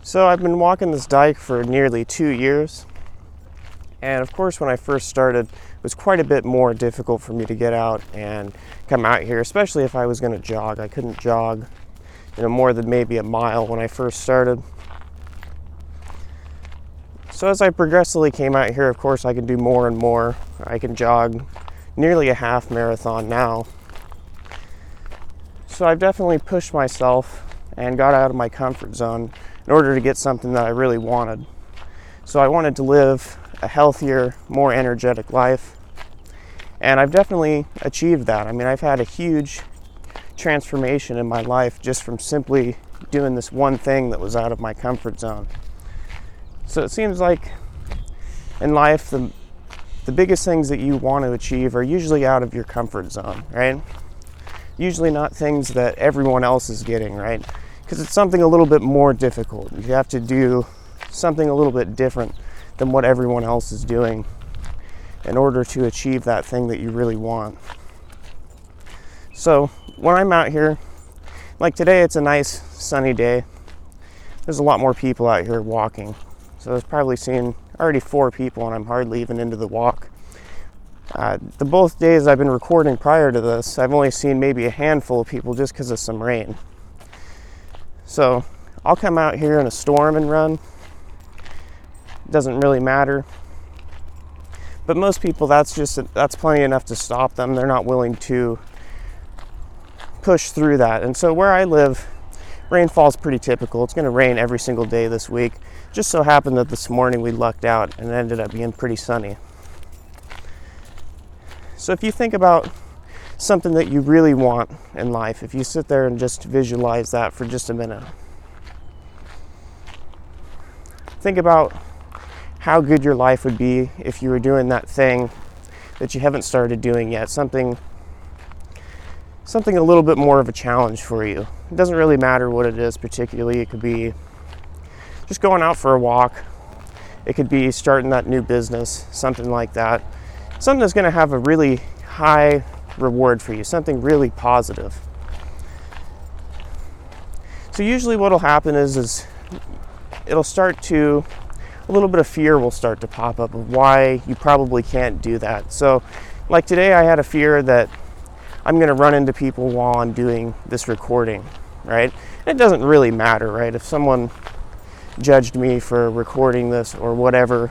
So I've been walking this dike for nearly 2 years. And of course, when I first started, it was quite a bit more difficult for me to get out and come out here, especially if I was going to jog. I couldn't jog, more than maybe a mile when I first started. So as I progressively came out here, of course, I can do more and more. I can jog nearly a half marathon now. So I've definitely pushed myself and got out of my comfort zone in order to get something that I really wanted. So I wanted to live a healthier, more energetic life. And I've definitely achieved that. I mean, I've had a huge transformation in my life just from simply doing this one thing that was out of my comfort zone. So it seems like in life, the biggest things that you want to achieve are usually out of your comfort zone, right? Usually not things that everyone else is getting, right? Because it's something a little bit more difficult. You have to do something a little bit different than what everyone else is doing in order to achieve that thing that you really want. So when I'm out here, like today, it's a nice sunny day. There's a lot more people out here walking. So I've probably seen already 4 people, and I'm hardly even into the walk. The both days I've been recording prior to this, I've only seen maybe a handful of people just because of some rain. So I'll come out here in a storm and run. It doesn't really matter. But most people, that's plenty enough to stop them. They're not willing to push through that. And so where I live, rainfall is pretty typical. It's going to rain every single day this week. Just so happened that this morning we lucked out and it ended up being pretty sunny. So if you think about something that you really want in life, if you sit there and just visualize that for just a minute, think about how good your life would be if you were doing that thing that you haven't started doing yet, something a little bit more of a challenge for you. It doesn't really matter what it is particularly. It could be just going out for a walk. It could be starting that new business, something like that. Something that's going to have a really high reward for you, something really positive. So usually what will happen is it'll start to, a little bit of fear will start to pop up of why you probably can't do that. So like today I had a fear that I'm going to run into people while I'm doing this recording, right? It doesn't really matter, right? If someone judged me for recording this or whatever,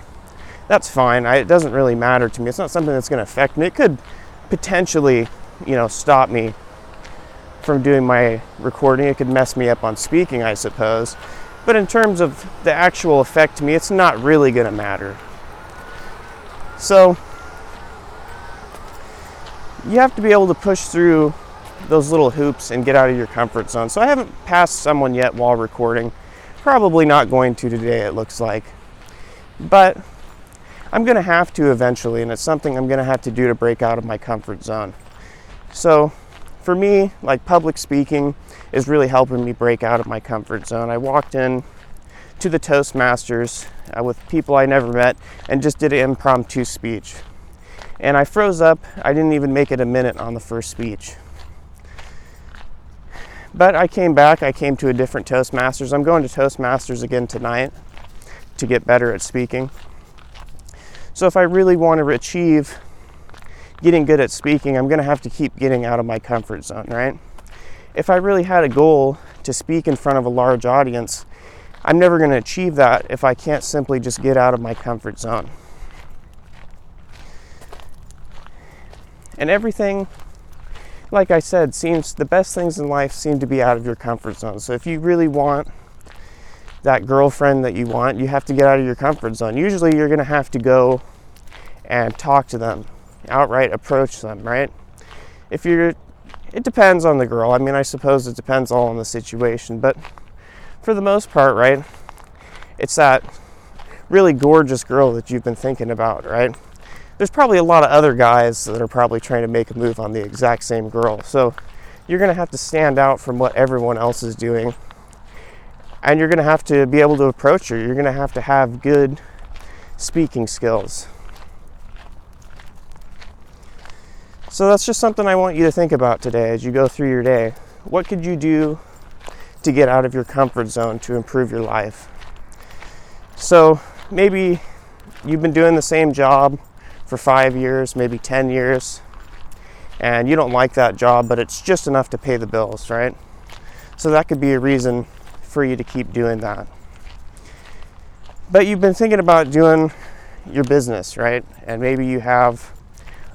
that's fine. It doesn't really matter to me. It's not something that's going to affect me. It could potentially, stop me from doing my recording. It could mess me up on speaking, I suppose. But in terms of the actual effect to me, it's not really going to matter. So you have to be able to push through those little hoops and get out of your comfort zone. So I haven't passed someone yet while recording. Probably not going to today, it looks like. But I'm going to have to eventually, and it's something I'm going to have to do to break out of my comfort zone. So for me, like, public speaking is really helping me break out of my comfort zone. I walked in to the Toastmasters with people I never met and just did an impromptu speech. And I froze up. I didn't even make it a minute on the first speech. But I came back. I came to a different Toastmasters. I'm going to Toastmasters again tonight to get better at speaking. So if I really want to achieve getting good at speaking, I'm going to have to keep getting out of my comfort zone, right? If I really had a goal to speak in front of a large audience, I'm never going to achieve that if I can't simply just get out of my comfort zone. And everything, like I said, the best things in life seem to be out of your comfort zone. So if you really want that girlfriend that you want, you have to get out of your comfort zone. Usually you're going to have to go and talk to them, outright approach them, right? It depends on the girl. I mean, I suppose it depends all on the situation, but for the most part, right, it's that really gorgeous girl that you've been thinking about, right? There's probably a lot of other guys that are probably trying to make a move on the exact same girl. So you're going to have to stand out from what everyone else is doing. And you're going to have to be able to approach her. You're going to have good speaking skills. So that's just something I want you to think about today as you go through your day. What could you do to get out of your comfort zone to improve your life? So maybe you've been doing the same job for 5 years, maybe 10 years, and you don't like that job, but it's just enough to pay the bills, right? So that could be a reason for you to keep doing that. But you've been thinking about doing your business, right? And maybe you have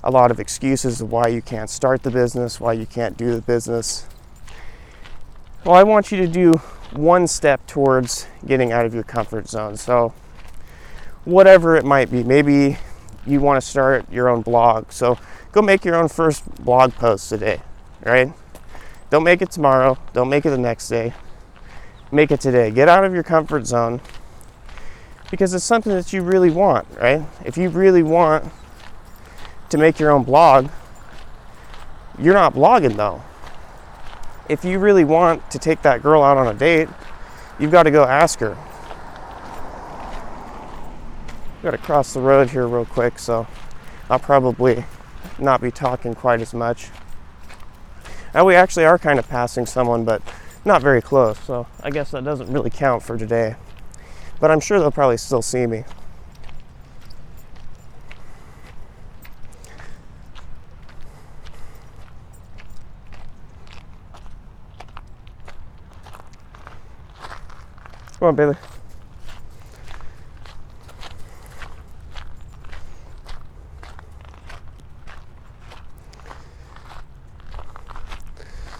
a lot of excuses of why you can't start the business, why you can't do the business. Well, I want you to do one step towards getting out of your comfort zone. So whatever it might be, maybe you want to start your own blog. So go make your own first blog post today, right? Don't make it tomorrow. Don't make it the next day. Make it today. Get out of your comfort zone, because it's something that you really want, right? If you really want to make your own blog, you're not blogging though. If you really want to take that girl out on a date, you've got to go ask her. I've got to cross the road here real quick, so I'll probably not be talking quite as much. Now we actually are kind of passing someone, but not very close, so I guess that doesn't really count for today. But I'm sure they'll probably still see me. Come on, Bailey.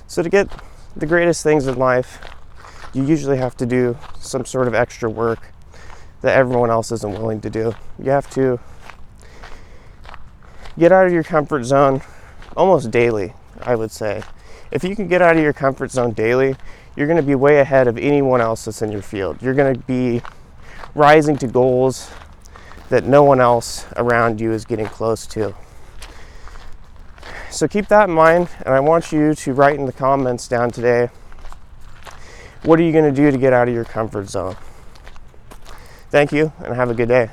So to get the greatest things in life, you usually have to do some sort of extra work that everyone else isn't willing to do. You have to get out of your comfort zone almost daily, I would say. If you can get out of your comfort zone daily, you're going to be way ahead of anyone else that's in your field. You're going to be rising to goals that no one else around you is getting close to. So keep that in mind, and I want you to write in the comments down today, what are you going to do to get out of your comfort zone? Thank you, and have a good day.